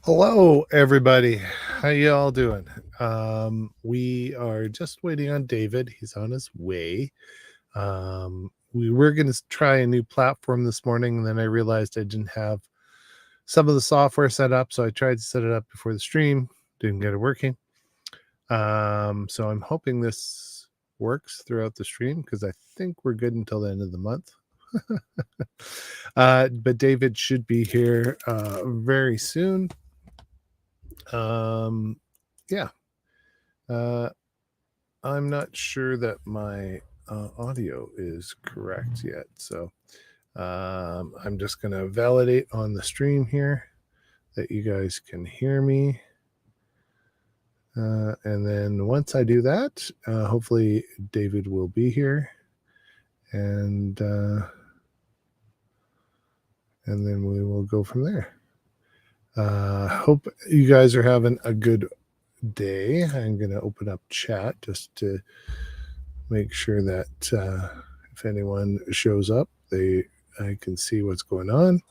Hello, everybody. How you all doing? We are just waiting on David. He's on his way. We were going to try a new platform this morning, and then I realized I didn't have some of the software set up, so I tried to set it up before the stream. Didn't get it working. So I'm hoping this works throughout the stream because I think we're good until the end of the month. But David should be here very soon. Yeah. I'm not sure that my audio is correct yet. So I'm just going to validate on the stream here that you guys can hear me. And then once I do that, hopefully David will be here. And then we will go from there. Hope you guys are having a good day. I'm going to open up chat just to make sure that if anyone shows up, I can see what's going on.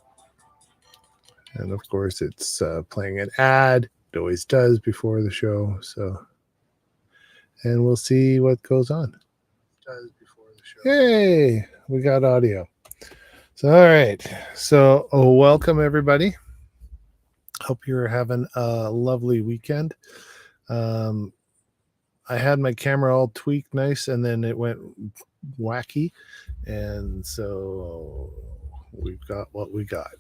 And of course, it's playing an ad. It always does before the show. So, and we'll see what goes on. Hey, we got audio. So, all right. So, welcome everybody. Hope you're having a lovely weekend. I had my camera all tweaked nice, and then it went wacky, and so we've got what we got.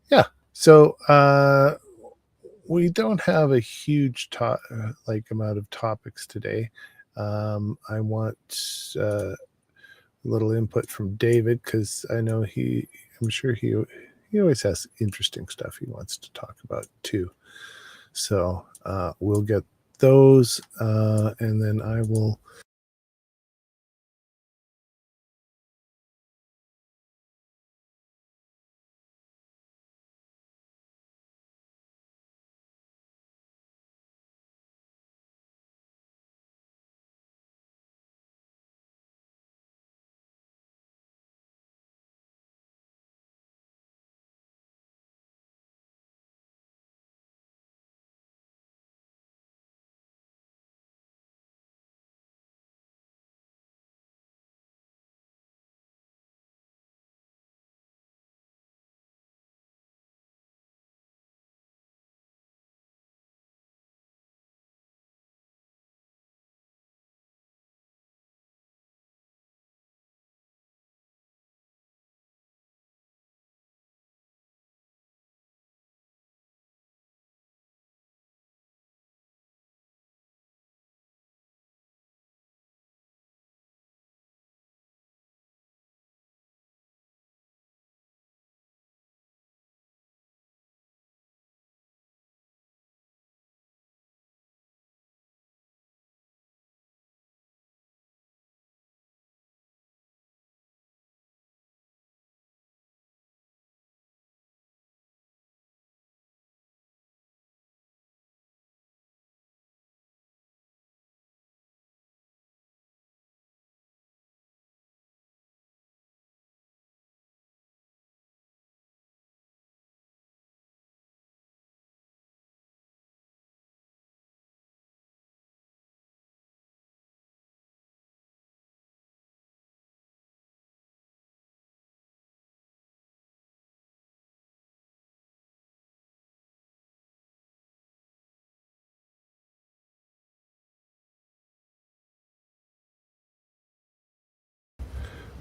Yeah. So we don't have a huge amount of topics today. I want a little input from David because I know I'm sure he always has interesting stuff he wants to talk about too. So we'll get those, and then I will.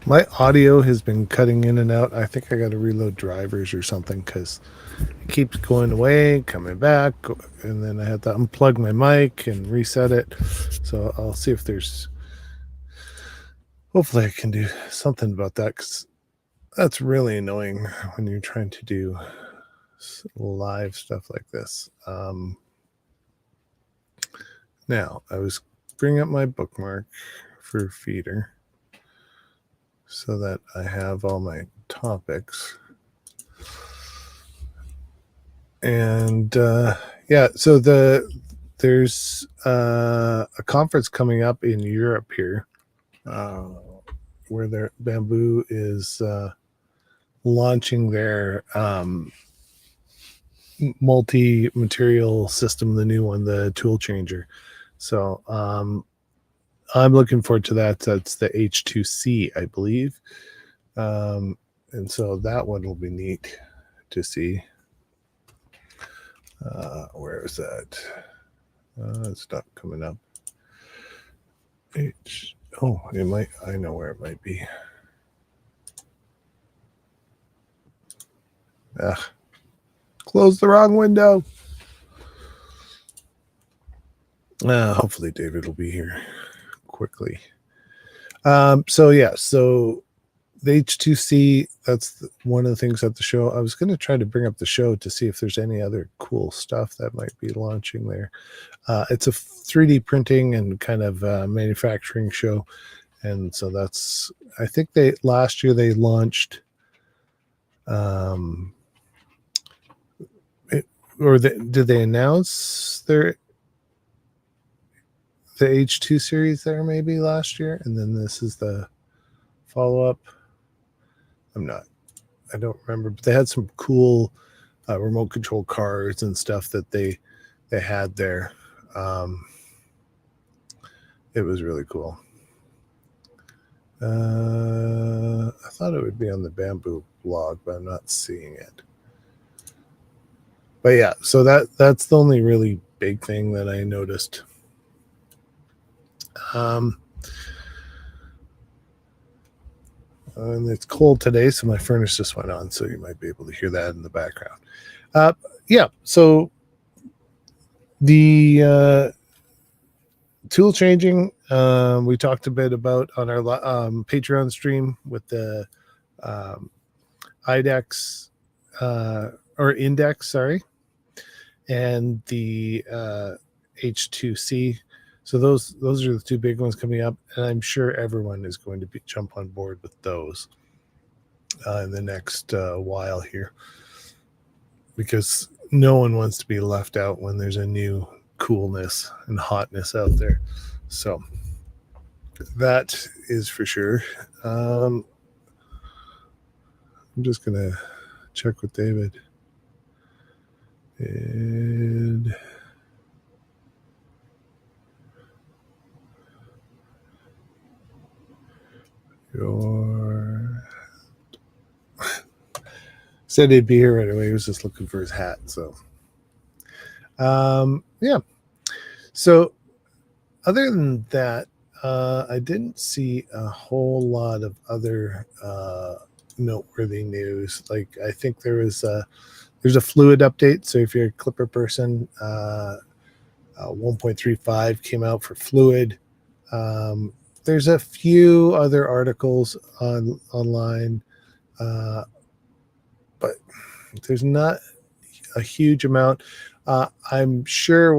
My audio has been cutting in and out. I think I got to reload drivers or something because it keeps going away, coming back, and then I had to unplug my mic and reset it. So I'll see if there's. Hopefully, I can do something about that because that's really annoying when you're trying to do live stuff like this. Now, I was bringing up my bookmark for Feeder so that I have all my topics. And yeah, so there's a conference coming up in Europe here where their bamboo is launching their multi-material system, the new one, the tool changer. So I'm looking forward to that. That's the H2C, I believe. And so that one will be neat to see. Where is that? It's not coming up. It might. I know where it might be. Close the wrong window. Hopefully David will be here quickly. So the H2C, that's one of the things at the show. I was going to try to bring up the show to see if there's any other cool stuff that might be launching there. It's a 3D printing and kind of manufacturing show. And so I think last year they launched, did they announce the H2 series there maybe last year? And then this is the follow-up. I don't remember, but they had some cool remote control cars and stuff that they had there. It was really cool. I thought it would be on the Bamboo blog, but I'm not seeing it. But yeah, so that's the only really big thing that I noticed. And it's cold today, so my furnace just went on, so you might be able to hear that in the background. So the tool changing, we talked a bit about on our Patreon stream with the IDEX or index, sorry, and the H2C. So those are the two big ones coming up, and I'm sure everyone is going to jump on board with those in the next while here, because no one wants to be left out when there's a new coolness and hotness out there. So that is for sure. I'm just gonna check with David. And said he'd be here right away. He was just looking for his hat. So yeah. So other than that, I didn't see a whole lot of other noteworthy news. Like, I think there's a fluid update. So if you're a Clipper person, 1.35 came out for fluid. There's a few other articles online, but there's not a huge amount. I'm sure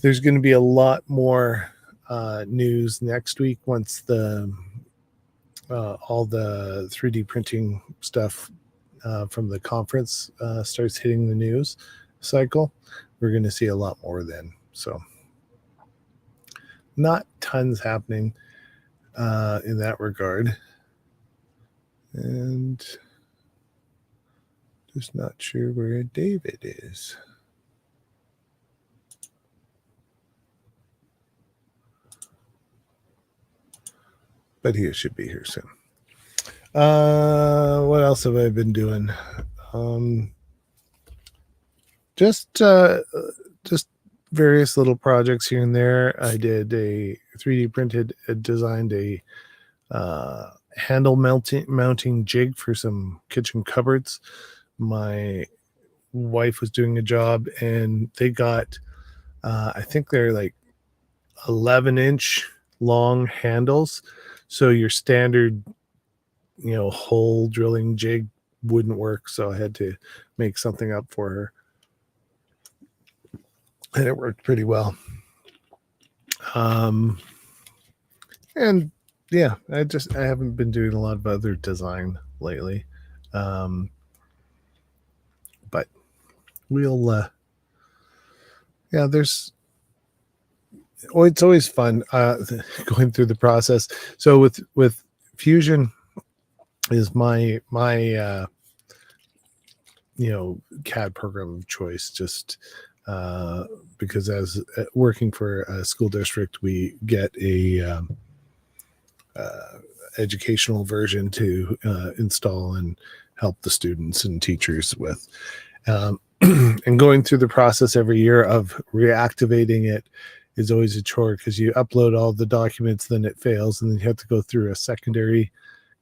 there's going to be a lot more news next week once all the 3D printing stuff from the conference starts hitting the news cycle. We're going to see a lot more then. So not tons happening in that regard. And just not sure where David is. But he should be here soon. What else have I been doing? Just various little projects here and there. I did a 3D designed a handle mounting jig for some kitchen cupboards. My wife was doing a job, and they got I think they're like 11-inch long handles, so your standard hole drilling jig wouldn't work, so I had to make something up for her, and it worked pretty well. And yeah, I haven't been doing a lot of other design lately, but we'll it's always fun going through the process. So with Fusion, is my CAD program of choice. Just because as working for a school district, we get a educational version to install and help the students and teachers with. And going through the process every year of reactivating it is always a chore because you upload all the documents, then it fails, and then you have to go through a secondary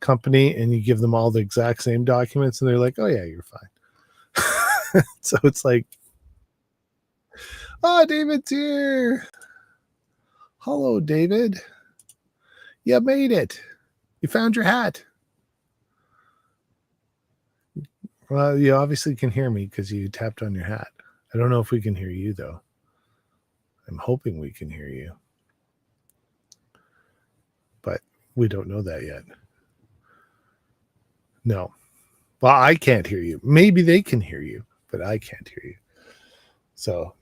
company and you give them all the exact same documents, and they're like, "Oh yeah, you're fine." So it's like, "Oh, David's here. Hello, David. You made it. You found your hat." Well, you obviously can hear me because you tapped on your hat. I don't know if we can hear you, though. I'm hoping we can hear you. But we don't know that yet. No. Well, I can't hear you. Maybe they can hear you, but I can't hear you. So,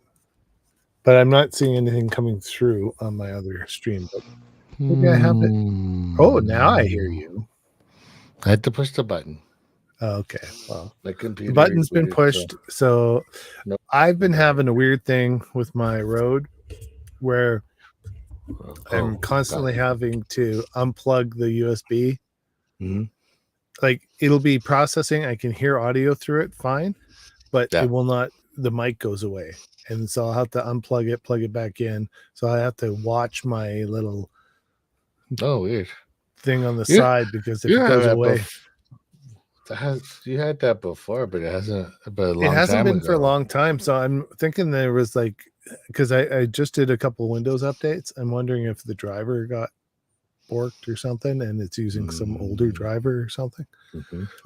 but I'm not seeing anything coming through on my other stream. But maybe I have it. Oh, now I hear you. I had to push the button. Okay. Well, The computer the button's been rebooted, pushed. So Nope. I've been having a weird thing with my Rode where I'm constantly having to unplug the USB. Mhm. Like it'll be processing. I can hear audio through it fine, but Yeah. it will not, the mic goes away. And so I'll have to unplug it, plug it back in. So I have to watch my little weird thing on the Yeah, side because if you it had goes that away, you had that before, but it hasn't. But a it long hasn't time been ago. for a long time. So I'm thinking there was like, because I just did a couple Windows updates. I'm wondering if the driver got borked or something and it's using some older driver or something.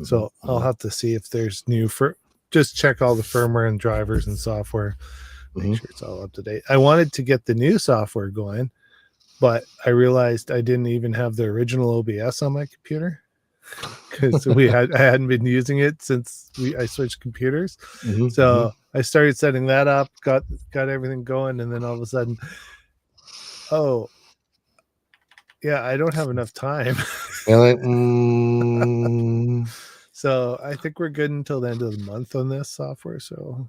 So I'll have to see if there's new just check all the firmware and drivers and software, make sure it's all up to date. I wanted to get the new software going, but I realized I didn't even have the original OBS on my computer because I hadn't been using it since I switched computers. So I started setting that up, got everything going, and then all of a sudden, oh yeah, I don't have enough time. You're like, So I think we're good until the end of the month on this software. So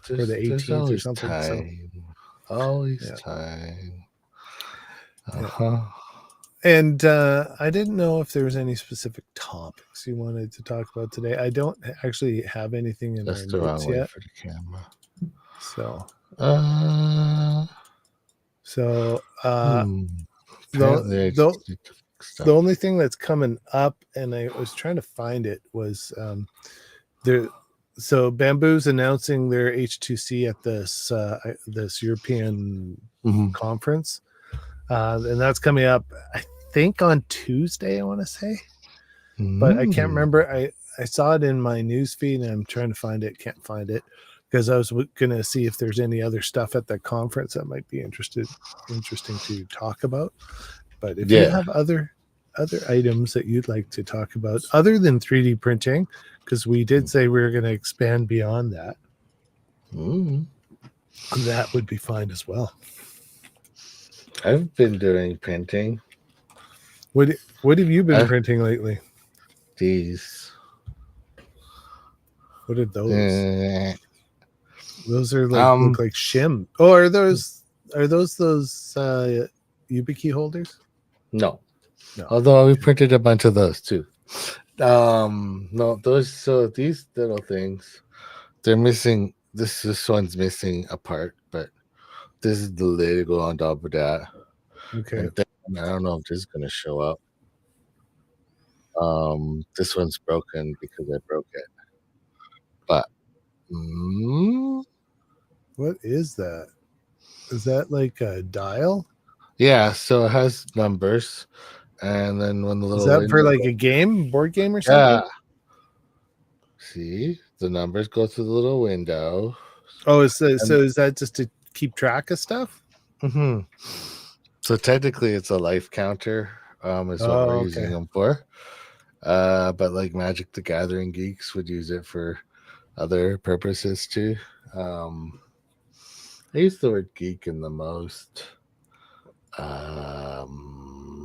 or the 18th or something. Time. So always time. Yeah. And I didn't know if there was any specific topics you wanted to talk about today. I don't actually have anything in That's our the notes wrong way yet. for the camera. So the only thing that's coming up, and I was trying to find it, was there. So Bamboo's announcing their H2C at this European conference, and that's coming up, I think, on Tuesday. I want to say, but I can't remember. I saw it in my news feed, and I'm trying to find it. Can't find it because I was going to see if there's any other stuff at the conference that might be interesting to talk about. But if you have other items that you'd like to talk about other than 3D printing, because we did say we were going to expand beyond that, that would be fine as well. I've been doing printing. What have you been printing lately? These. What are those? Those are like look like shim. Oh, are those YubiKey holders? No. Although we printed a bunch of those too. No, these little things, they're missing. This one's missing a part, but this is the lid to go on top of that. Okay. And then, I don't know if this is gonna show up. This one's broken because I broke it. But what is that? Is that like a dial? Yeah, so it has numbers, and then when the little is that for like a board game or something? Yeah. See, the numbers go through the little window. Oh, so is that just to keep track of stuff? So technically, it's a life counter. Is what we're using them for. But like Magic the Gathering geeks would use it for other purposes too. I use the word geek in the most.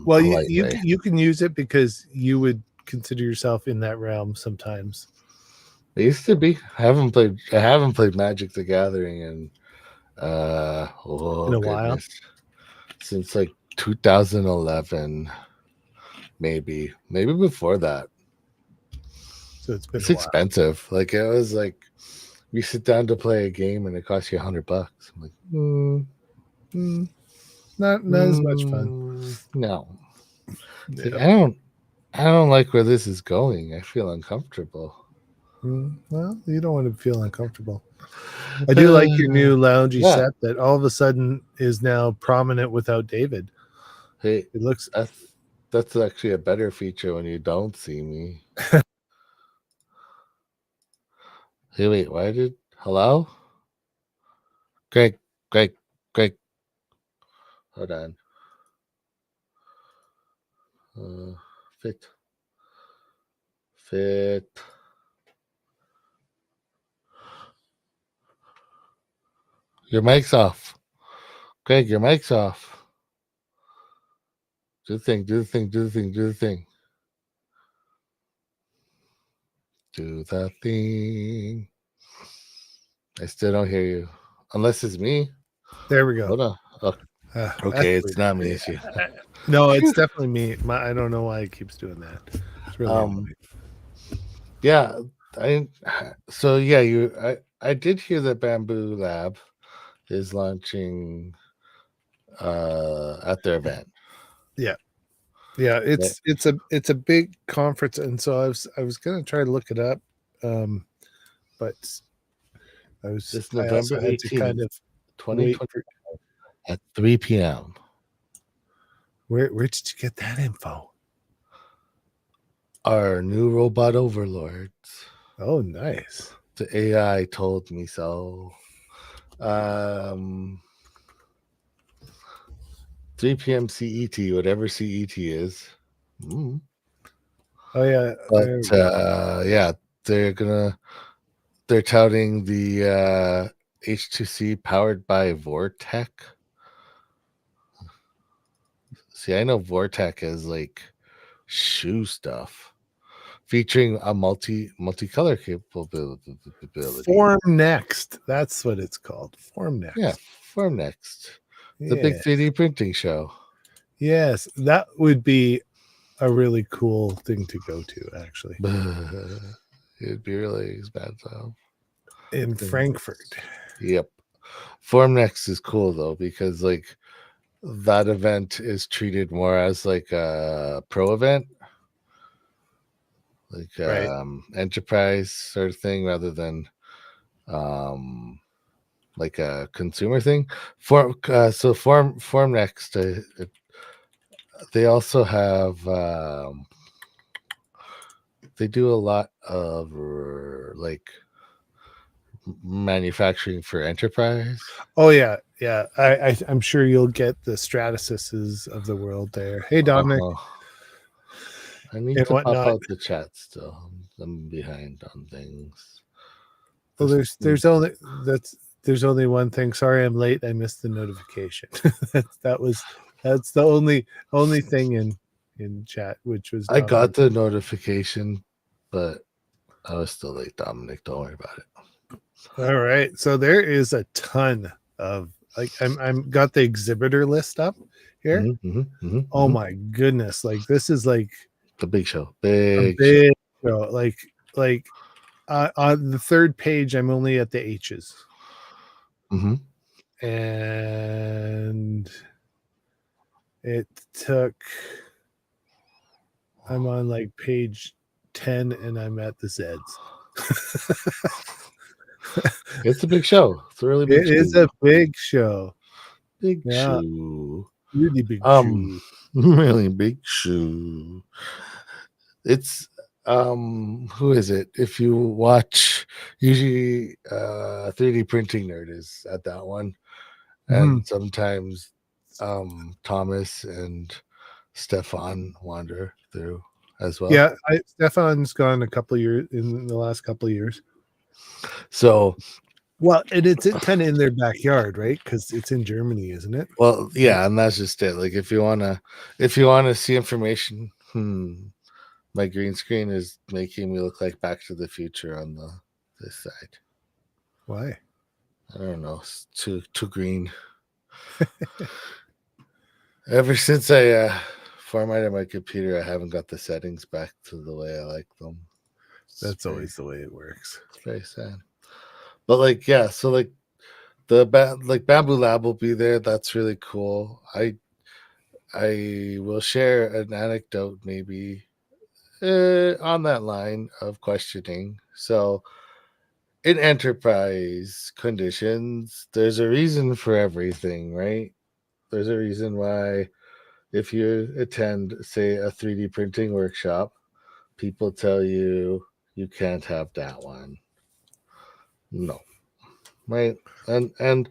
Well, you can use it because you would consider yourself in that realm sometimes? It used to be. I haven't played Magic the Gathering in In a while? goodness, since like 2011, maybe before that. So it's been It's a while. expensive. Like it was like you sit down to play a game and it costs you $100. I'm like, not as much fun. No. Yeah. See, I don't like where this is going. I feel uncomfortable. Well, you don't want to feel uncomfortable. I do like your new loungy set that all of a sudden is now prominent without David. Hey, it looks that's actually a better feature when you don't see me. Hey, wait, hello? Greg. Hold on. Fit. Your mic's off. Greg, your mic's off. Do the thing. Do the thing. Do the thing. I still don't hear you. Unless it's me. There we go. Hold on. Oh, okay, it's not me. It's you. No, it's definitely me. I don't know why it keeps doing that. It's really annoying. Yeah. I did hear that Bamboo Lab is launching at their event. Yeah. It's a big conference, and so I was gonna try to look it up, but I November 18th, kind of 2020 at 3 p.m. Where did you get that info? Our new robot overlords. Oh, nice. The AI told me so. 3 p.m. CET, whatever CET is. Oh yeah, but yeah, they're touting the H2C powered by Vortec. See, I know Vortec is like shoe stuff featuring a multicolor capability. Form Next, that's what it's called. Form Next. Yeah, Form Next. The big 3D printing show. Yes, that would be a really cool thing to go to, actually. It'd be really expensive. In Frankfurt. Yep. Form Next is cool though, because like that event is treated more as like a pro event, like enterprise sort of thing, rather than like a consumer thing. Form Next, they also have they do a lot of like manufacturing for enterprise. Oh yeah. I'm sure you'll get the Stratuses of the world there. Hey Dominic. I need to pop out the chat still. I'm behind on things. Well, there's only one thing. Sorry, I'm late. I missed the notification. that's the only thing in chat, which was Dominic. I got the notification, but I was still late, Dominic. Don't worry about it. All right. So there is a ton of I'm got the exhibitor list up here. Oh my goodness. Like this is like the big show. Big show. Like on the third page, I'm only at the H's. And it took I'm on like page 10 and I'm at the Z's. It's a big show. It's a really big show. It is a big show. Big shoe. Really big shoe. Really big shoe. It's who is it? If you watch, usually 3D printing nerd is at that one. And sometimes Thomas and Stefan wander through as well. Yeah, Stefan's gone a couple of years in the last couple of years. So, well, and it's kind of in their backyard, right? Because it's in Germany, isn't it? Well, yeah, and that's just it. Like if you wanna see information, My green screen is making me look like Back to the Future on this side. Why? I don't know. It's too green. Ever since I formatted my computer, I haven't got the settings back to the way I like them. That's always the way it works. It's very sad. But like, yeah, so like like Bamboo Lab will be there. That's really cool. I will share an anecdote maybe on that line of questioning. So in enterprise conditions, there's a reason for everything, right? There's a reason why if you attend, say, a 3D printing workshop, people tell you can't have that one. No, right? And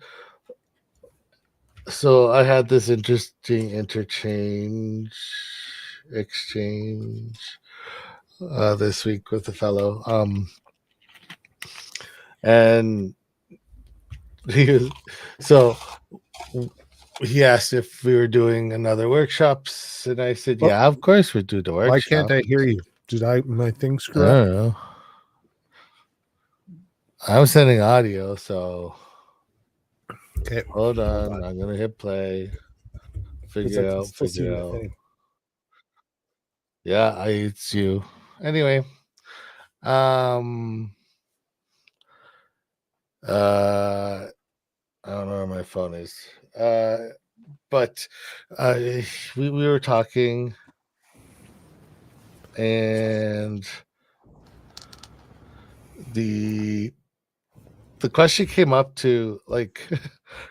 so I had this interesting exchange this week with a fellow, and he was so he asked if we were doing another workshops, and I said, Well, "Yeah, of course we do the why can't workshop." I hear you? Did my thing I screw up? don't know. I'm sending audio, so Okay, hold hold on. on. I'm gonna hit play. Because I Figure can out. still see Figure my out. thing. Yeah, it's you. Anyway, um, uh, I don't know where my phone is. But uh, we were talking, and the the question came up to like,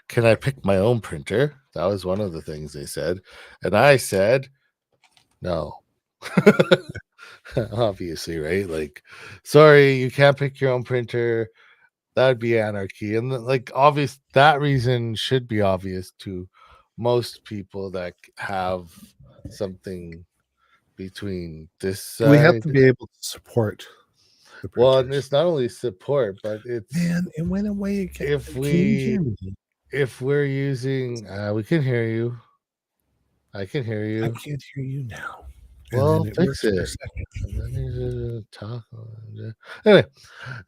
can I pick my own printer? That was one of the things they said, and I said no. Obviously, right? Like, sorry, you can't pick your own printer. That would be anarchy, and like, obvious that reason should be obvious to most people that have something between this We have side. to be able to support the Well, and printers. it's not only support, but it's Man, it went away again. if Can you we hear me? if we're using we can hear you. I can hear I you. can't hear you now. And then Well, it fix worked for a it. second. And then you just talk. Anyway,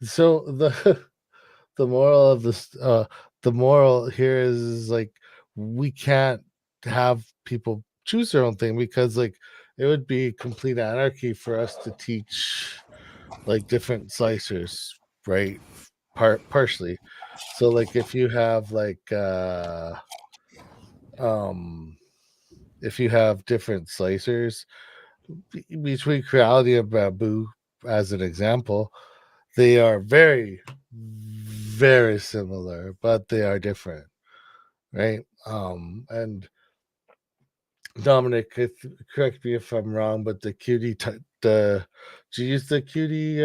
so the moral of this the moral here is like we can't have people choose their own thing because like it would be complete anarchy for us to teach like different slicers, right? Partially. So like if you have like um if you have different slicers between Creality and Bamboo as an example, they are very very similar, but they are different, right? And Dominic, correct me if I'm wrong, but the the do you use the cutie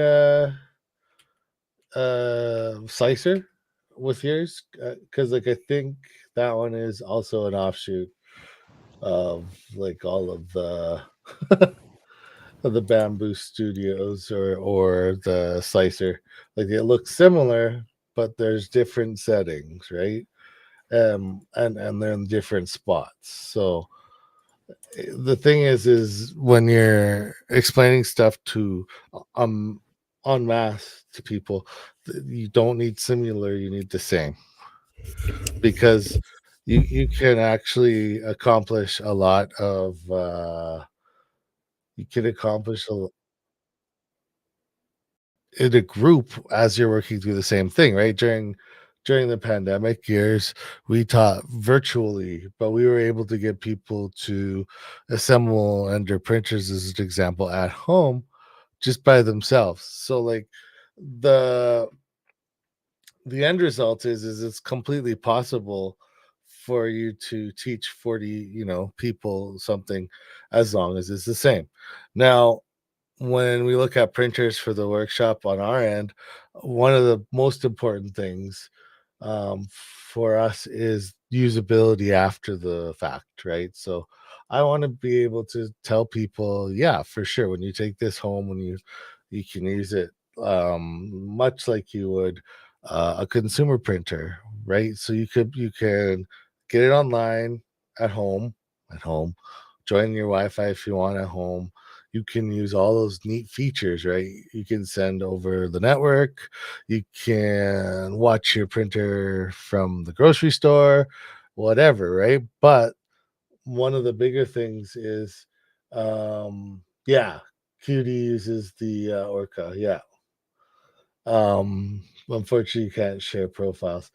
slicer with yours? Because like I think that one is also an offshoot of like all of the of the Bamboo Studios or the slicer. Like it looks similar, but there's different settings, right? And they're in different spots. So the thing is when you're explaining stuff to um en masse to people, you don't need similar, you need the same, because you can actually accomplish a lot of you can accomplish in a group as you're working through the same thing, right? During the pandemic years, we taught virtually, but we were able to get people to assemble under printers as an example at home just by themselves. So like the the end result is it's completely possible for you to teach 40, people something as long as it's the same. Now, when we look at printers for the workshop on our end, one of the most important things for us is usability after the fact, right? So I want to be able to tell people, yeah, for sure, when you take this home, when you can use it much like you would a consumer printer, right? So you can get it online at home, at home, join your Wi-Fi if you want at home. you can use all those neat features, right? You can send over the network, you can watch your printer from the grocery store, whatever, right? But one of the bigger things is, yeah, QD uses the Orca, yeah. Unfortunately, you can't share profiles.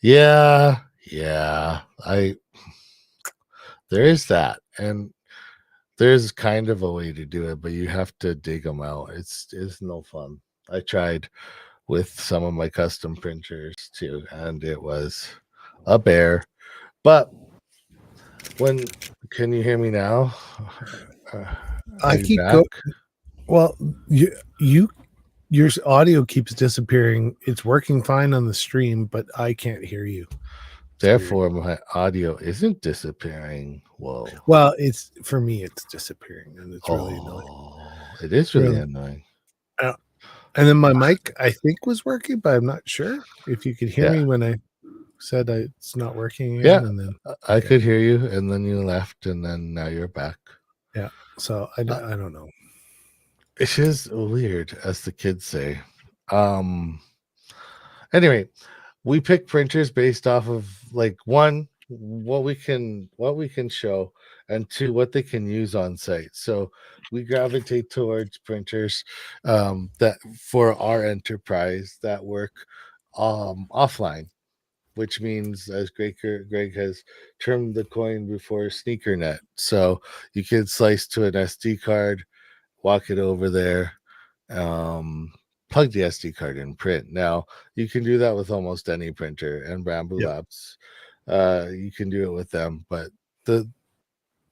Yeah, yeah. There is that, and there's kind of a way to do it, but you have to dig them out. It's no fun. I tried with some of my custom printers too, and it was a bear. But when can you hear me now? Are I you keep back? go. Well, you your audio keeps disappearing. It's working fine on the stream, but I can't hear you. It's weird. Therefore, my audio isn't disappearing. Whoa. Well, it's for me. It's disappearing, and it's really annoying. Oh, it is really Really. annoying. And then my mic, I think, was working, but I'm not sure if you could hear Yeah. me when I said it's not working Yeah. again. And then I could hear you, and then you left, and then now you're back. yeah, so I don't know. It is weird, as the kids say. Anyway, we pick printers based off of like one, what we can show, and two, what they can use on site. So we gravitate towards printers that for our enterprise that work offline, which means, as Greg has termed the coin before, sneaker net. So you can slice to an SD card, walk it over there, um, plug the SD card in, print. Now you can do that with almost any printer, and Bamboo Yep. Labs, you can do it with them. But the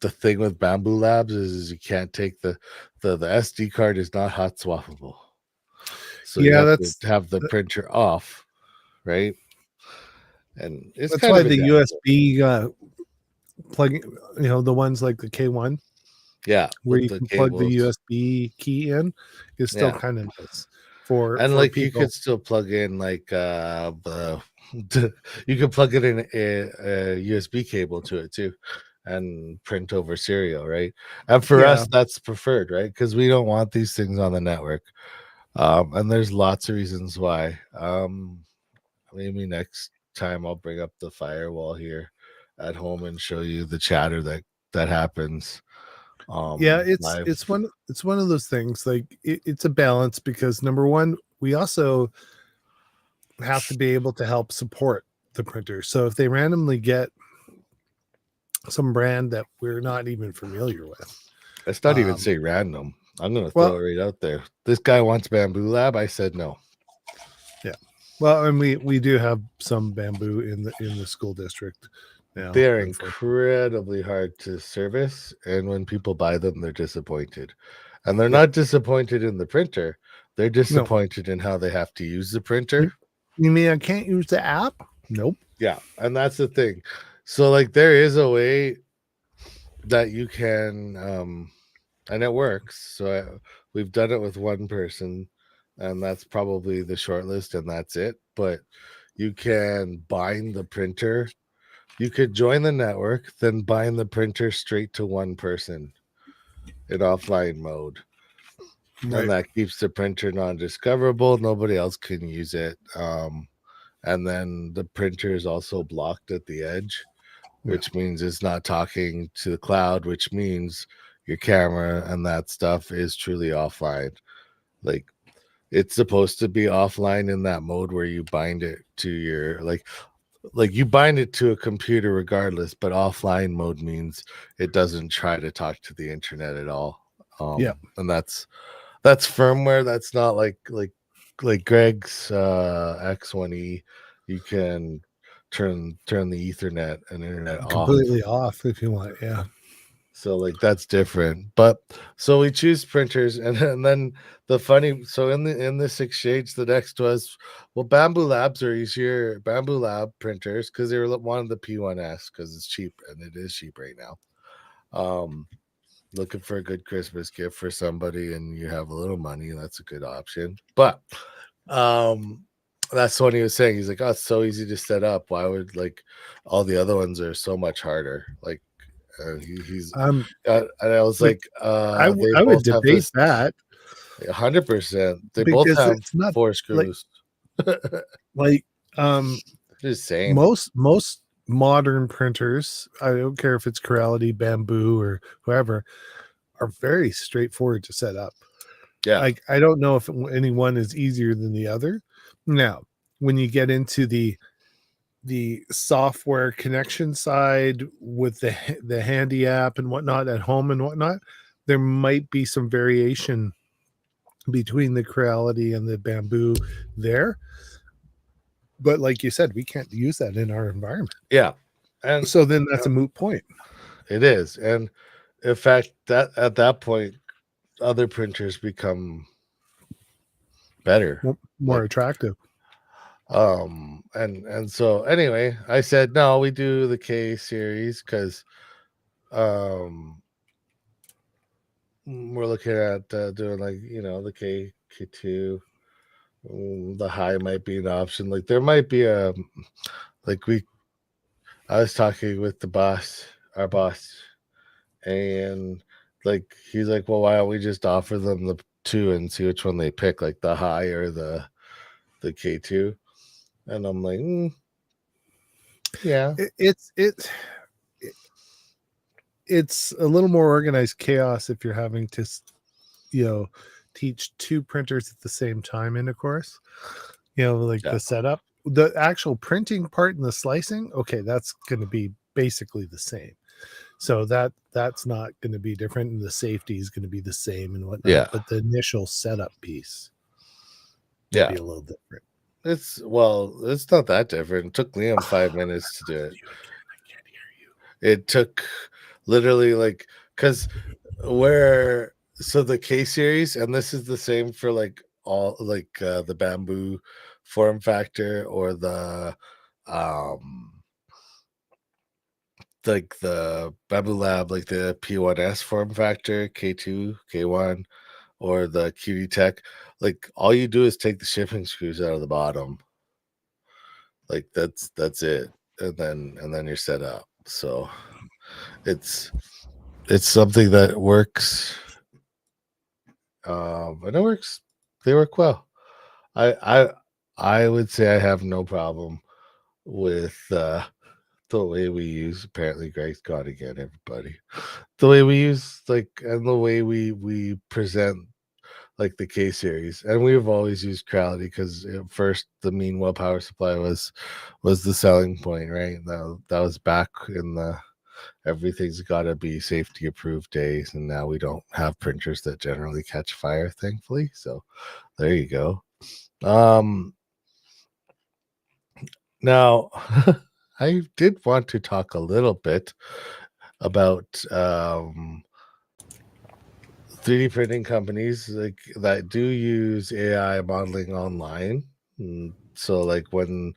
the thing with Bamboo Labs is you can't take the SD card is not hot swappable, so you Yeah, have to have the printer off, right? And it's that's kind why of a the gamble. USB plug, the ones like the K1 Yeah, where with you the can plug the cables. USB key in is still Yeah. kind of nice for And like you people. could still plug in like the you could plug it in a USB cable to it too and print over serial, right? And for Yeah, us that's preferred, right? Because we don't want these things on the network. And there's lots of reasons why. Maybe next time I'll bring up the firewall here at home and show you the chatter that happens yeah, live. it's one of those things. Like it's a balance because number one, we also have to be able to help support the printer. So if they randomly get some brand that we're not even familiar with, It's not even say random. I'm gonna throw well, it right out there. This guy wants Bamboo Lab. I said no. yeah, well, and we do have some bamboo in the school district now. They're Unfortunately, incredibly hard to service, and when people buy them, they're disappointed. And they're yeah, not disappointed in the printer. They're no. disappointed in how they have to use the printer. You mean I can't use the app? Nope. Yeah, and that's the thing. So like there is a way that you can and it works. So we've done it with one person, and that's probably the short list, and that's it. But you can bind the printer. You could join the network, then bind the printer straight to one person in offline mode. And Right. that keeps the printer non-discoverable. Nobody else can use it. And then the printer is also blocked at the edge, Yeah. which means it's not talking to the cloud, which means your camera and that stuff is truly offline. Like it's supposed to be offline in that mode where you bind it to your like you bind it to a computer regardless, but offline mode means it doesn't try to talk to the internet at all. Yeah. And that's firmware. That's not like Greg's X1E. You can turn the Ethernet and internet off. Completely off if you want. Yeah. So like that's different. But so we choose printers, and then the funny so in this exchange, the next was, well, Bamboo Labs are easier. Bamboo Lab printers, because they were one of the P1S because it's cheap, and it is cheap right now. Looking for a good Christmas gift for somebody and you have a little money, that's a good option. But that's what he was saying. He's like, oh, it's so easy to set up. Why would like all the other ones are so much harder? Like, He's Um, and I was like like, they I would both have debate this that 100%. They both because have it's not 4 like screws. like um Just same. most modern printers, I don't care if it's Corelity, Bamboo, or whoever, are very straightforward to set up. Yeah. Like I don't know if any one is easier than the other. Now, when you get into the software connection side with the handy app and whatnot at home and whatnot, there might be some variation between the Creality and the Bamboo there. But like you said, we can't use that in our environment. Yeah. And So then that's a moot point. it is. And in fact, that at that point, other printers become better. More Like, attractive. and so anyway, I said no, we do the K series because um we're looking at doing like the K2. The high might be an option. Like there might be a like we. I was talking with our boss, and like he's like, well, why don't we just offer them the two and see which one they pick, like the high or the K2? And I'm like, yeah, It's a little more organized chaos if you're having to teach two printers at the same time in a course. Like yeah, the setup, the actual printing part and the slicing, okay, that's going to be basically the same. So that's not going to be different, and the safety is going to be the same and whatnot. yeah, But the initial setup pice may yeah. be a little different. It's not that different. It took Liam 5 minutes to do it. I can't hear you. It took literally like because where so the K series, and this is the same for like all like the bamboo form factor or the um like the bamboo lab, like the P1S form factor, K2, K1, or the QD Tech. Like all you do is take the shipping screws out of the bottom. Like that's it. And then you're set up. So it's it's something that works. And it works. They work well. I I would say I have no problem with the way we use. Apparently, Greg's gone again. Everybody, the way we use and the way we present like the K series, and we've always used Creality because at first the mean well power supply was the selling point, right? That was back in the everything's got to be safety approved days, and now we don't have printers that generally catch fire, thankfully. So there you go. Now I did want to talk a little bit about 3D printing companies like that do use AI modeling online. So like when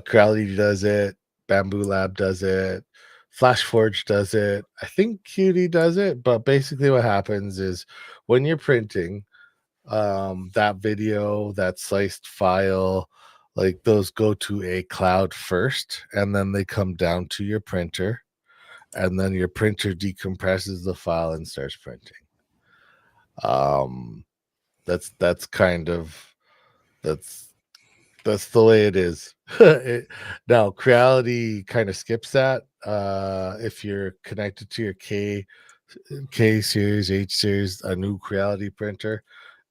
Creality does it, Bamboo Lab does it, FlashForge does it. I think Qt does it, but basically what happens is when you're printing, that video, that sliced file, like those go to a cloud first, and then they come down to your printer, and then your printer decompresses the file and starts printing. Um, that's kind of that's that's the way it is. Now, Creality kind of skips that. If you're connected to your K series, H series, a new Creality printer,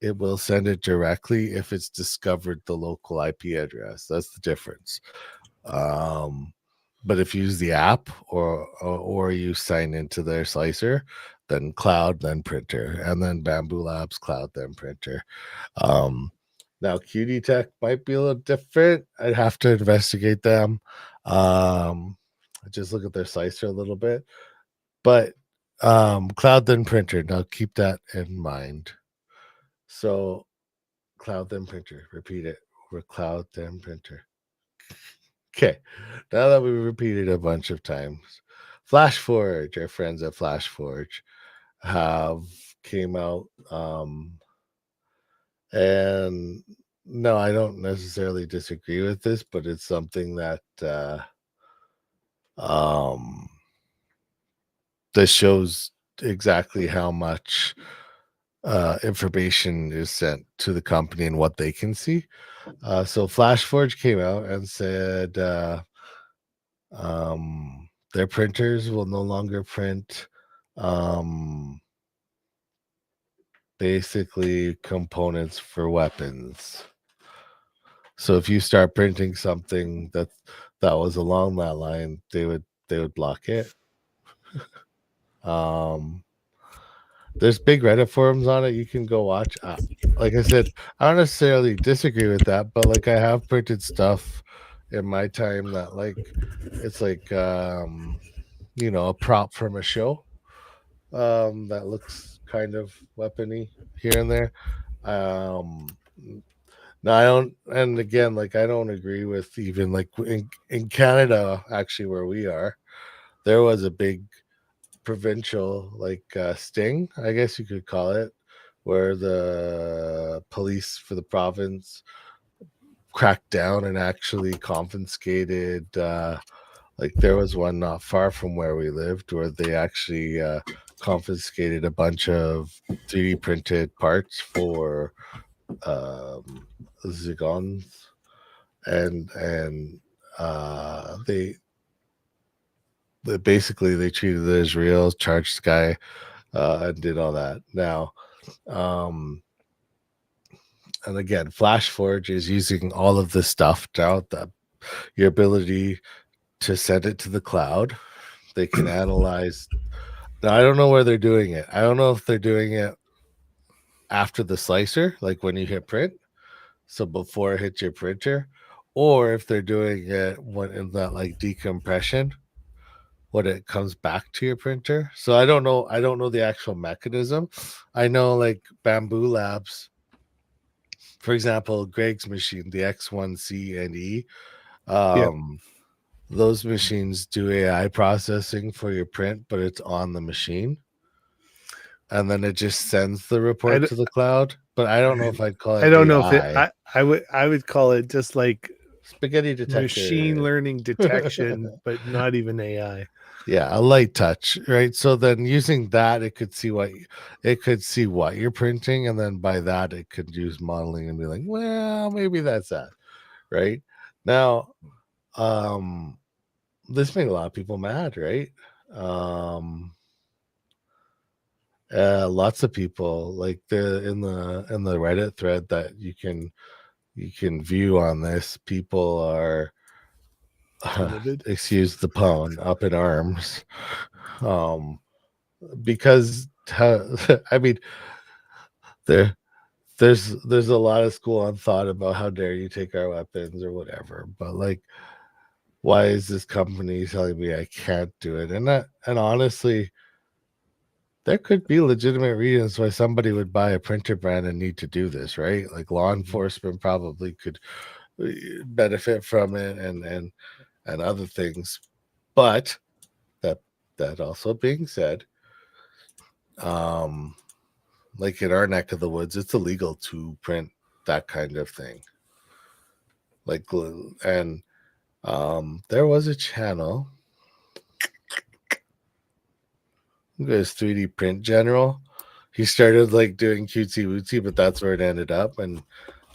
it will send it directly if it's discovered the local IP address. That's the difference. Um, but if you use the app or you sign into their slicer, then cloud, then printer, and then Bamboo Labs cloud, then printer. Um, Now QD Tech might be a little different. I'd have to investigate them. Just look at their slicer a little bit, but cloud then printer. Now keep that in mind. So cloud then printer. Repeat it. We're cloud then printer. Okay. Now that we repeated a bunch of times, FlashForge, our friends at FlashForge have came out and no, I don't necessarily disagree with this, but it's something that um this shows exactly how much information is sent to the company and what they can see. So FlashForge came out and said their printers will no longer print basically components for weapons. So if you start printing something that was along that line, they would block it. There's big Reddit forums on it. You can go watch. Like I said, I don't necessarily disagree with that, but like I have printed stuff in my time that like it's like a prop from a show that looks kind of weapony here and there. Um no, I don't, and again, like I don't agree with even like in Canada, actually, where we are, there was a big provincial like sting, I guess you could call it, where the police for the province cracked down and actually confiscated like there was one not far from where we lived where they actually confiscated a bunch of 3D printed parts for zigons, and they basically they treated it as real, charged the guy, and did all that. Now, um, and again, FlashForge is using all of this stuff now, that your ability to send it to the cloud. They can analyze. Now, I don't know where they're doing it. I don't know if they're doing it after the slicer, like when you hit print, so before it hits your printer, or if they're doing it when in that like decompression when it comes back to your printer. So I don't know. I don't know the actual mechanism. I know like Bamboo Labs, for example, Greg's machine, the X1C and E. Yeah. Um, those machines do AI processing for your print, but it's on the machine, and then it just sends the I, report d- to the cloud. But I don't know if I'd call I it don't know if it. AI. I would call it just like Spaghetti machine detector. learning detection, but not even AI. Yeah, a light touch, right? So then using that, it could see what you're printing, and then by that it could use modeling and be like, well, maybe that's that, right? Now, um, this made a lot of people mad, right? Um, lots of people like the Reddit thread that you can view on this. People are Livid. excuse the pun, up in arms, um, because I mean there there's a lot of school on thought about how dare you take our weapons or whatever, but like why is this company telling me I can't do it? And honestly, there could be legitimate reasons why somebody would buy a printer brand and need to do this, right? Like law enforcement probably could benefit from it, and other things. But that that also being said, um, like in our neck of the woods, it's illegal to print that kind of thing. Like, and there was a channel. This 3D print general. He started like doing cutesy wootsy, but that's where it ended up. And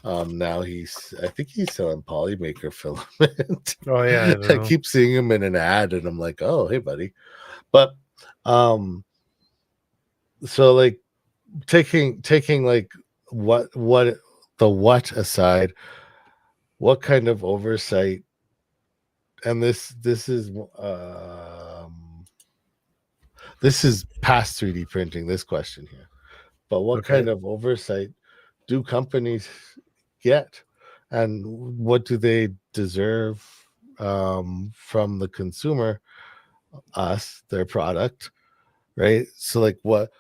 now I think he's selling polymaker filament. Oh yeah, I don't I know. keep seeing him in an ad, and I'm like, oh, hey, buddy. But um, so like taking like what the what aside, what kind of oversight, and this is past 3D printing. This question here, but what Okay. kind of oversight do companies get, and what do they deserve from the consumer, us, their product, right? So like what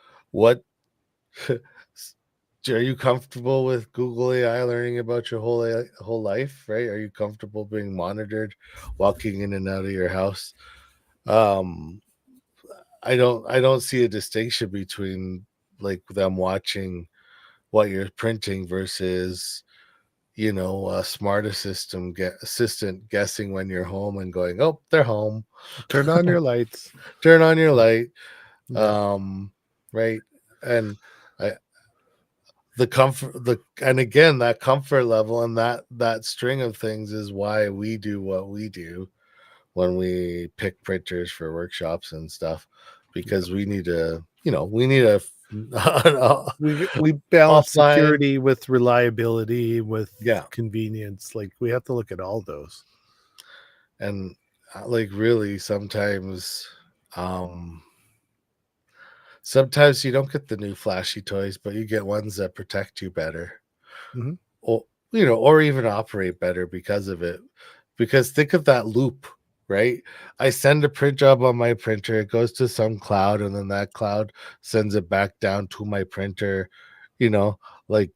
are you comfortable with Google AI learning about your whole life, right? Are you comfortable being monitored walking in and out of your house? um I don't see a distinction between like them watching what you're printing versus a smart assistant guessing when you're home and going, oh, they're home. Turn on your lights. Turn on your light. Yeah. Right. And I, the comfort, and again, that comfort level and that string of things is why we do what we do when we pick printers for workshops and stuff, Yeah. because we need to, we need a We balance offline. security with reliability with Yeah. convenience. Like we have to look at all those. And like really um sometimes you don't get the new flashy toys, but you get ones that protect you better, Mm-hmm. or or even operate better because of it. Because think of that loop, right? I send a print job on my printer, it goes to some cloud, and then that cloud sends it back down to my printer, you know, like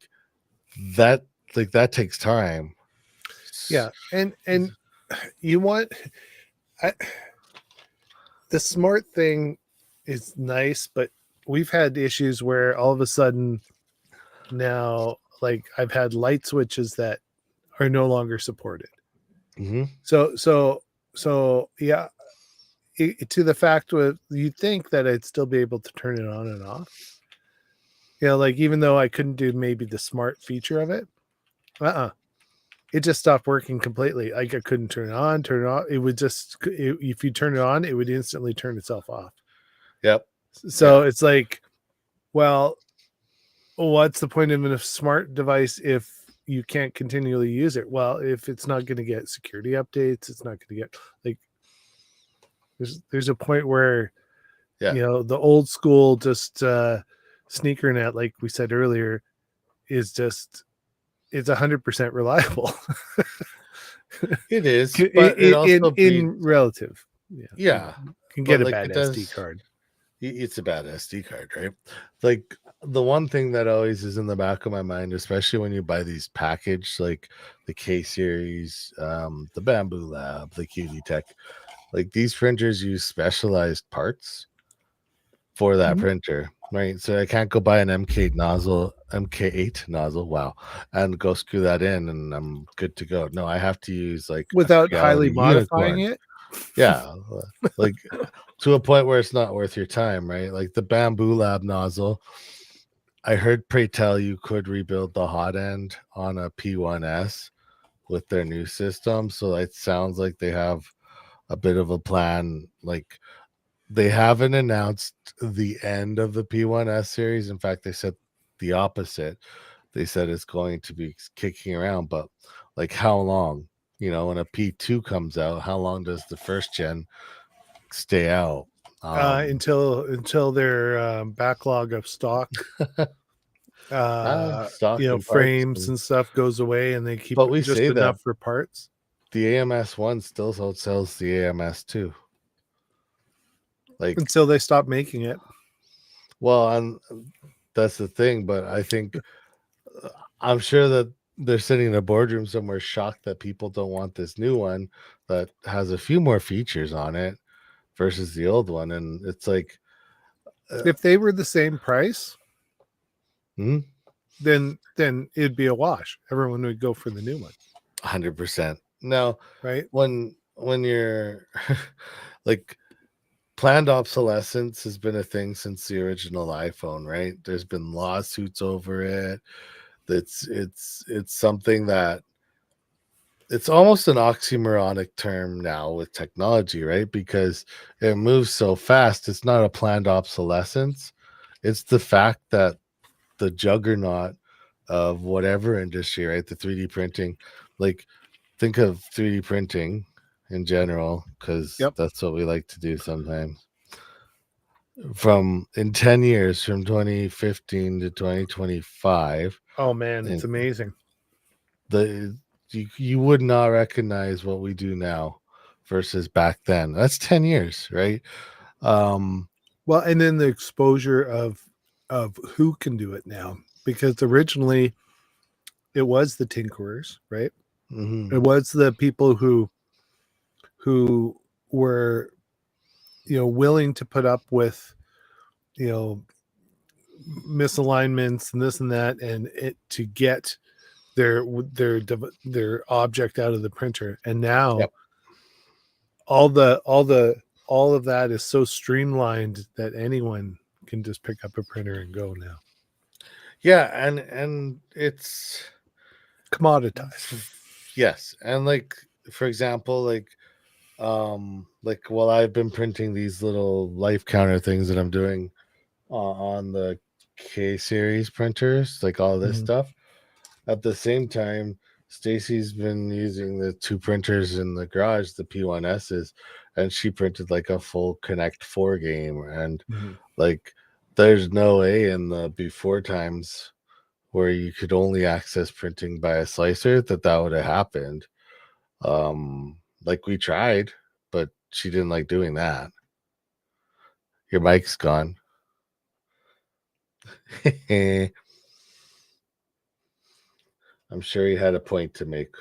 that, that takes time. Yeah, and you want I, the smart thing is nice, but we've had issues where all of a sudden now, like I've had light switches that are no longer supported. Mm-hmm. So yeah, to the fact with you'd think that I'd still be able to turn it on and off. Like even though I couldn't do maybe the smart feature of it, it just stopped working completely. Like I couldn't turn it on, turn it off. It would just if you turn it on, it would instantly turn itself off. Yep. Yeah. So it's like, well, what's the point of a smart device if you can't continually use it? Well, if it's not going to get security updates, it's not going to get like there's a point where Yeah. the old school just sneaker net, like we said earlier, is just it's 100% reliable. It is, but it also In beats. relative, yeah, Yeah, can but get a like bad it SD does. card. It's a bad SD card, right? Like the one thing that always is in the back of my mind, especially when you buy these packaged, like the K series, the Bamboo Lab, the QD Tech, like these printers use specialized parts for that Mhm. printer, right? So I can't go buy an MK8 nozzle, wow, and go screw that in and I'm good to go. No, I have to use like a Without highly Creality modifying Unicorn. it. Yeah, like to a point where it's not worth your time, right? Like the Bamboo Lab nozzle, I heard Pray Tell you could rebuild the hot end on a P1S with their new system. So it sounds like they have a bit of a plan. Like they haven't announced the end of the P1S series. In fact, they said the opposite. They said it's going to be kicking around, but like how long? When a P2 comes out, how long does the first gen stay out? Until their backlog of stock Stock and parts. frames and stuff goes away and they keep But we just say that enough for parts the AMS one still sells the AMS two. Like, until they stop making it. well, and that's the thing. But I think I'm sure that they're sitting in a boardroom somewhere shocked that people don't want this new one that has a few more features on it versus the old one. And it's like, If they were the same price, hmm? then it'd be a wash. Everyone would go for the new one, 100%. Now, right? when you're like, planned obsolescence has been a thing since the original iPhone, right? There's been lawsuits over it. It's something that it's almost an oxymoronic term now with technology, right? Because it moves so fast. It's not a planned obsolescence. It's the fact that the juggernaut of whatever industry, right? The 3D printing, like think of 3D printing in general, because Yep. that's what we like to do sometimes. From in 10 years, from 2015 to 2025, Oh man, it's and amazing. the you would not recognize what we do now versus back then. That's 10 years, right? um Well, and then the exposure of who can do it now, because originally it was the tinkerers, right? mhm. It was the people who were willing to put up with you know misalignments and this and that and it to get their object out of the printer. And now Yep. all the all of that is so streamlined that anyone can just pick up a printer and go now. Yeah, and it's Commoditized. yes, and like for example, like while I've been printing these little life counter things that I'm doing on the K series printers, like all this stuff. At the same time, Stacy's been using the two printers in the garage, the P1S's, and she printed like a full Connect 4 game. And like, there's no way in the before times where you could only access printing by a slicer that would have happened. Like we tried, but she didn't like doing that. Your mic's gone. I'm sure he had a point to make.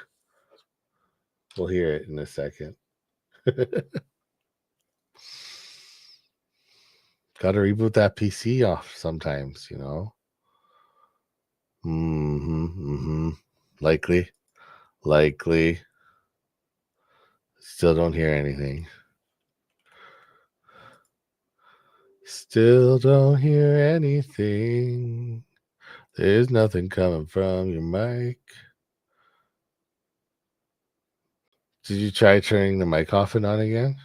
We'll hear it in a second. Got to reboot that PC off sometimes, you know. Likely. Still don't hear anything. Still don't hear anything. There's nothing coming from your mic. Did you try turning the mic off and on again?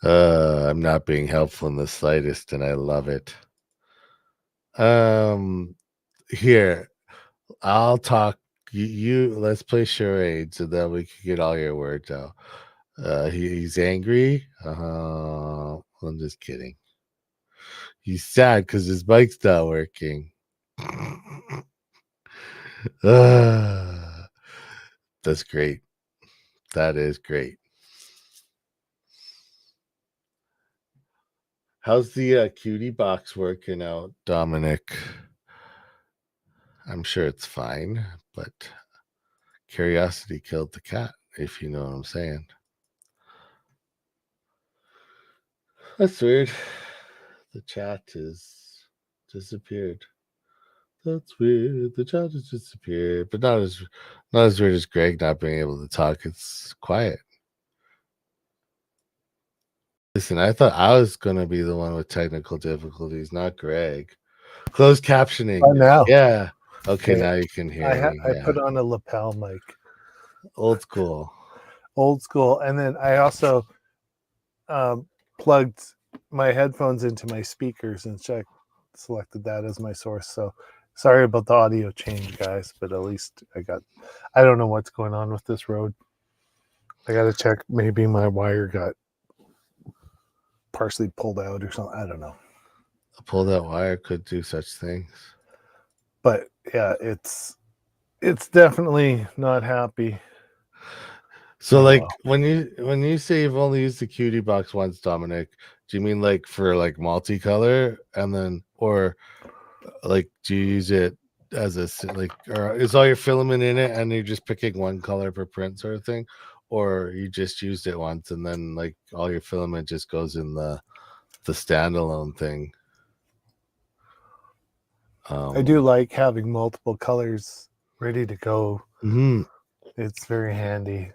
I'm not being helpful in the slightest, and I love it. Here, I'll talk. You let's play charades, so that we can get all your words out. He's angry. I'm just kidding. He's sad because his bike's not working. That's great. That is great. How's the cutie box working out, Dominic? I'm sure it's fine, but curiosity killed the cat, if you know what I'm saying. That's weird. The chat is disappeared. That's weird. The chat has disappeared, but not as weird as Greg not being able to talk. It's quiet. Listen, I thought I was gonna be the one with technical difficulties, not Greg. Closed captioning. Oh, now. Yeah. Okay, now you can hear me. I put on a lapel mic. Old school. Old school. And then I also plugged my headphones into my speakers and selected that as my source. So sorry about the audio change, guys, but at least I don't know what's going on with this road. I got to check. Maybe my wire got partially pulled out or something. I don't know. A pulled out wire could do such things. But yeah, it's definitely not happy. So like when you say you've only used the cutie box once, Dominic, do you mean like for like multicolor and then or like do you use it as a like or is all your filament in it and you're just picking one color per print sort of thing, or you just used it once and then like all your filament just goes in the standalone thing? I do like having multiple colors ready to go. It's very handy.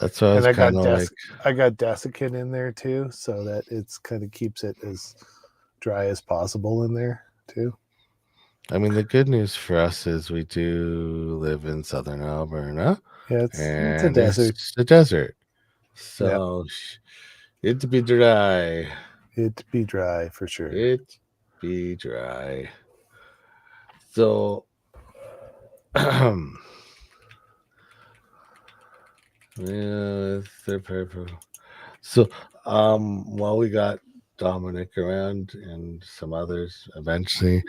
That's what I was kind of like. I got desiccant in there too, so that it's kind of keeps it as dry as possible in there too. I mean, the good news for us is we do live in southern Alberta. Yeah, it's a desert. It's a desert, so it'd be dry. It'd be dry for sure. It be dry. So, yeah, they're purple. So, while we got Dominic around and some others eventually,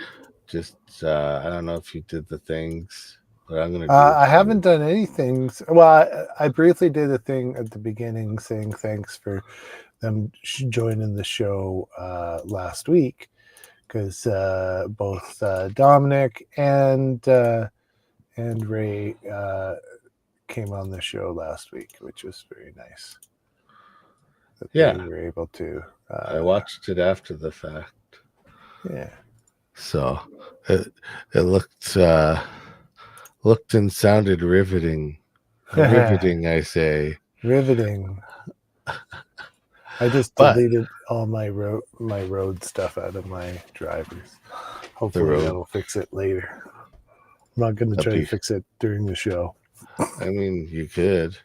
just I don't know if you did the things, but I'm gonna. I haven't done anything. Well, I briefly did a thing at the beginning saying thanks for them joining the show last week, because both Dominic and Ray came on the show last week, which was very nice. They were able to. I watched it after the fact. Yeah. So it looked Looked and sounded riveting. Riveting, I say. Riveting. I just But deleted all my road stuff out of my drivers. the Hopefully road, that'll fix it later. I'm not going to that'd try to be, fix it during the show. I mean, you could.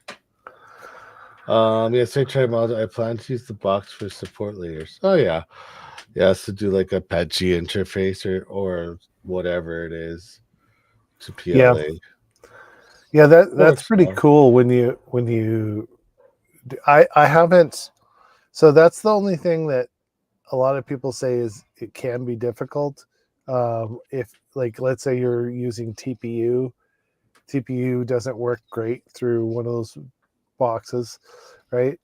Yes, I tried model. I plan to use the box for support layers. Oh yeah, yeah. So do like a patchy interface or whatever it is to Yeah, PLA. yeah. That's Works pretty well. cool when you. I haven't. So that's the only thing that a lot of people say is it can be difficult. If like let's say you're using TPU doesn't work great through one of those boxes, right?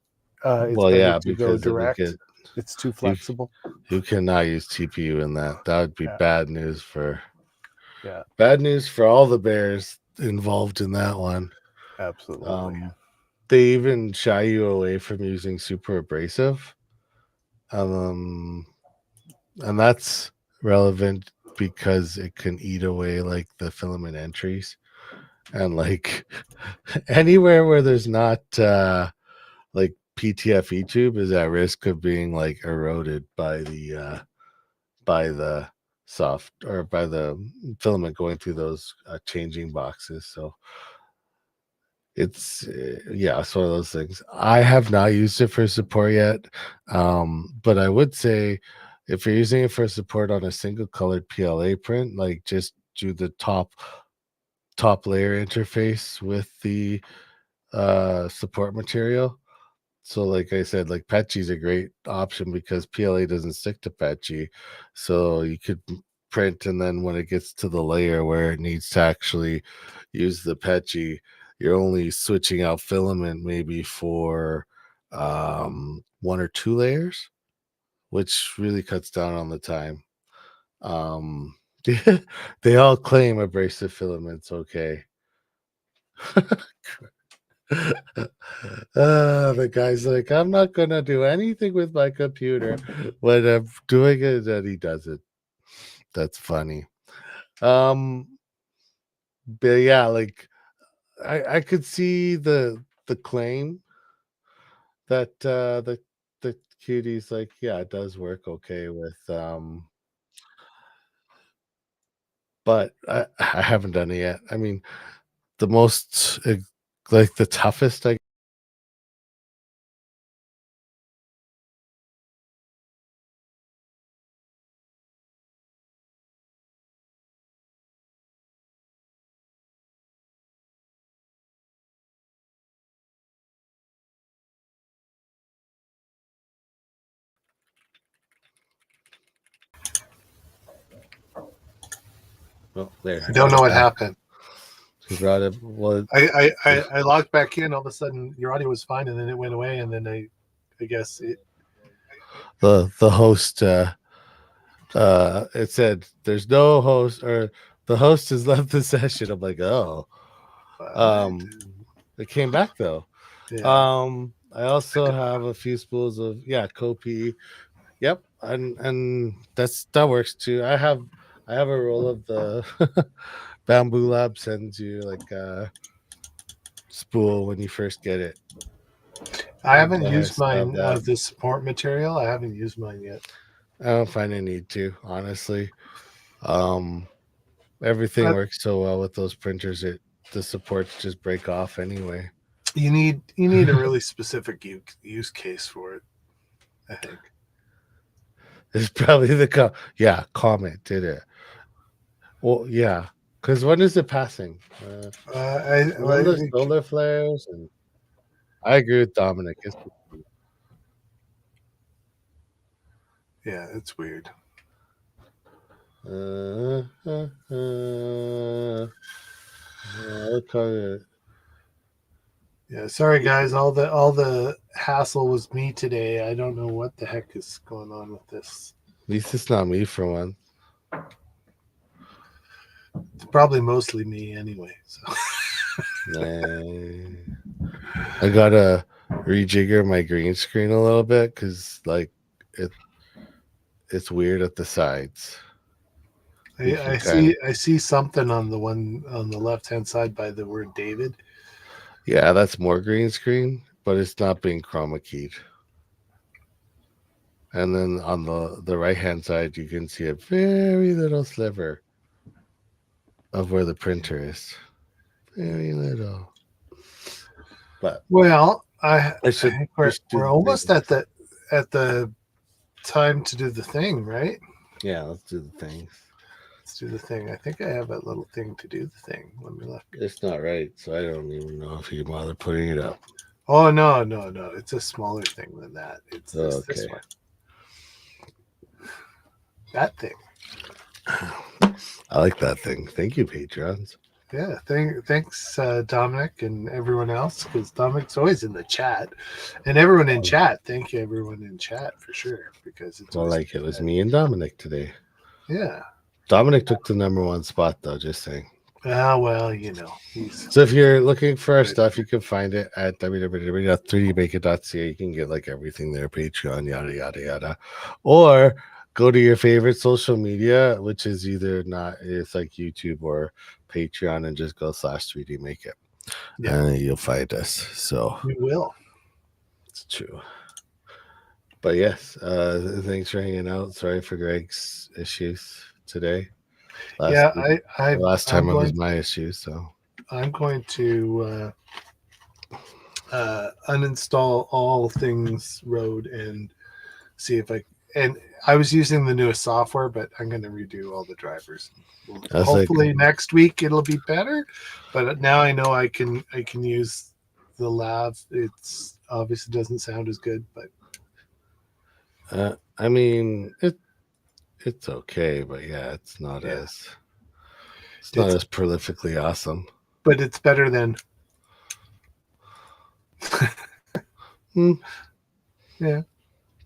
It's Well, better yeah, to go because it would direct. get It's too you. flexible. You cannot use TPU in that. That would be Yeah, bad news for all the bears involved in that one. absolutely. Um, they even shy you away from using super abrasive. Um, and that's relevant because it can eat away like the filament entries and like anywhere where there's not like PTFE tube is at risk of being like eroded by the soft or by the filament going through those changing boxes. So it's yeah, it's one of those things. I have not used it for support yet, but I would say if you're using it for support on a single colored PLA print, like just do the top layer interface with the support material. So, like I said, like Petchy is a great option because PLA doesn't stick to Petchy. So you could print, and then when it gets to the layer where it needs to actually use the Petchy, you're only switching out filament maybe for one or two layers, which really cuts down on the time. Um, they all claim abrasive filaments, okay. The guy's like, I'm not gonna do anything with my computer when I'm doing it, and he does it. That's funny. Um, but yeah, like I could see the claim that the cutie's like, yeah, it does work okay with but I haven't done it yet. I mean, the most like the toughest well there I I don't got know it what back. happened. He brought it well I logged back in. All of a sudden, your audio was fine, and then it went away. And then I guess it. the host it said there's no host or the host has left the session. I'm like, oh. But, Um it came back though. yeah, I also have a few spools of Kopi. Yep, and that works too. I have a roll of the Bamboo Lab sends you like a spool when you first get it. I haven't Go ahead, used stop mine that. of the support material. I haven't used mine yet. I don't find a need to, honestly. Um everything But works so well with those printers. The supports just break off anyway. you need a really specific use case for it. I think. It's probably comment did it. Well, yeah, because when is it passing? And then there's solar flares, and I agree with Dominic. Yeah, it's weird. Uh, uh, uh, I'll call it. Yeah, sorry guys. All the hassle was me today. I don't know what the heck is going on with this. At least it's not me for one. It's probably mostly me anyway. So Nah. I gotta rejigger my green screen a little bit because like it it's weird at the sides. You can kind of, I see something on the one on the left hand side by the word David. yeah, that's more green screen, but it's not being chroma keyed. And then on the right hand side, you can see a very little sliver of where the printer is. Very little. But Well, I I should think just do we're the almost thing. at the time to do the thing, right? Yeah, let's do the things. Let's do the thing. I think I have a little thing to do the thing. Let me look. It's not right, so I don't even know if you bother putting it up. Oh no, no, no! It's a smaller thing than that. It's this Okay. one. That thing. I like that thing. Thank you, Patrons. Yeah. Thanks, Dominic and everyone else, because Dominic's always in the chat, and everyone in chat. Thank you, everyone in chat for sure, because it's Well, always like it was me and Dominic today. yeah. Dominic took the #1 spot, though, just saying. Ah, well, you know, he's So if you're looking for our right. stuff, you can find it at www.3dbacon.ca. You can get like everything there, Patreon, yada yada yada, or go to your favorite social media, which is either not it's like YouTube or Patreon, and just go /3D Make It, Yeah, and you'll find us. So we will. it's true. But yes, thanks for hanging out. Sorry for Greg's issues today. Last Yeah, week, the last time it was my issue, so. I'm going to uninstall all things Road and see if I and I was using the newest software, but I'm going to redo all the drivers. That's like Hopefully next week it'll be better, but now I know I can use the lav. It's obviously doesn't sound as good, but I mean it's okay, but yeah, it's not yeah, as it's prolifically awesome. but it's better than Hmm, yeah,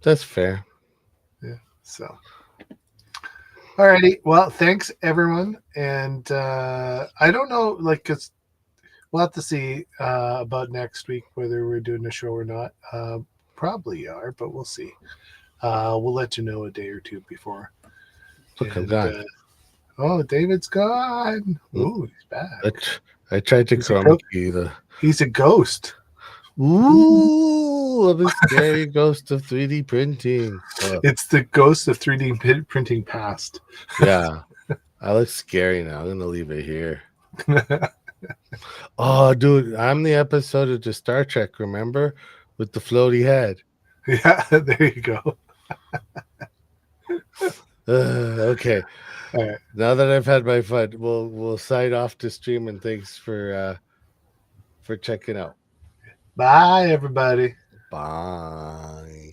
that's fair. yeah. So alrighty, well, thanks everyone, and I don't know, like, cause we'll have to see about next week whether we're doing a show or not. Probably are, but we'll see. We'll let you know a day or two before. Look, I'm And gone. oh, David's gone. Hmm, Ooh, he's back. I tried to He's a chroma key the. he's a ghost. Ooh, the scary ghost of 3D printing. It's the ghost of 3D printing past. Yeah, I look scary now. I'm gonna leave it here. Oh, dude, I'm the episode of the Star Trek, remember? With the floaty head. Yeah, there you go. Okay. All right. Now that I've had my fun, we'll sign off to stream, and thanks for checking out. Bye, everybody. Bye.